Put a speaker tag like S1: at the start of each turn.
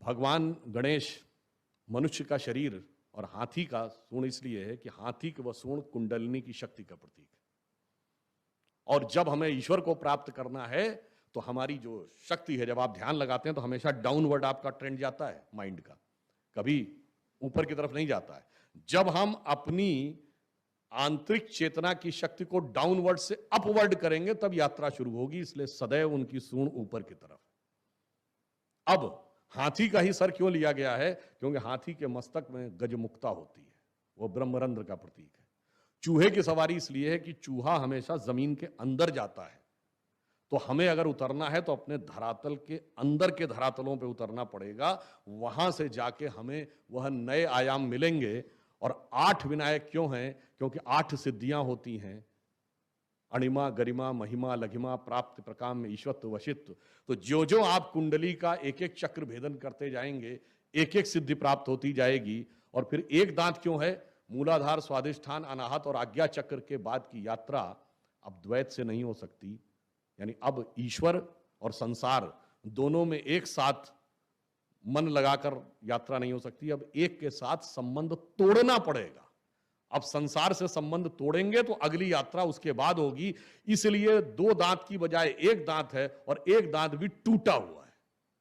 S1: भगवान गणेश मनुष्य का शरीर और हाथी का सूंड इसलिए है कि हाथी के वह सूंड कुंडलिनी की शक्ति का प्रतीक है। और जब हमें ईश्वर को प्राप्त करना है तो हमारी जो शक्ति है, जब आप ध्यान लगाते हैं तो हमेशा डाउनवर्ड आपका ट्रेंड जाता है माइंड का, कभी ऊपर की तरफ नहीं जाता है। जब हम अपनी आंतरिक चेतना की शक्ति को डाउनवर्ड से अपवर्ड करेंगे तब यात्रा शुरू होगी। इसलिए सदैव उनकी सूंड ऊपर की तरफ। अब हाथी का ही सर क्यों लिया गया है? क्योंकि हाथी के मस्तक में गजमुक्ता होती है, वो ब्रह्मरंध्र का प्रतीक है। चूहे की सवारी इसलिए है कि चूहा हमेशा जमीन के अंदर जाता है, तो हमें अगर उतरना है तो अपने धरातल के अंदर के धरातलों पे उतरना पड़ेगा। वहां से जाके हमें वह नए आयाम मिलेंगे। और 8 विनायक क्यों हैं? क्योंकि 8 सिद्धियां होती हैं, अणिमा, गरिमा, महिमा, लघिमा, प्राप्त, प्रकाम, ईश्वत्व, वशित्व। तो जो जो आप कुंडली का एक एक चक्र भेदन करते जाएंगे, एक एक सिद्धि प्राप्त होती जाएगी। और फिर एक दांत क्यों है? मूलाधार, स्वाधिष्ठान, अनाहत और आज्ञा चक्र के बाद की यात्रा अब द्वैत से नहीं हो सकती। यानी अब ईश्वर और संसार दोनों में एक साथ मन लगाकर यात्रा नहीं हो सकती। अब एक के साथ संबंध तोड़ना पड़ेगा। अब संसार से संबंध तोड़ेंगे तो अगली यात्रा उसके बाद होगी। इसलिए 2 दांत की बजाय 1 दांत है और 1 दांत भी टूटा हुआ है।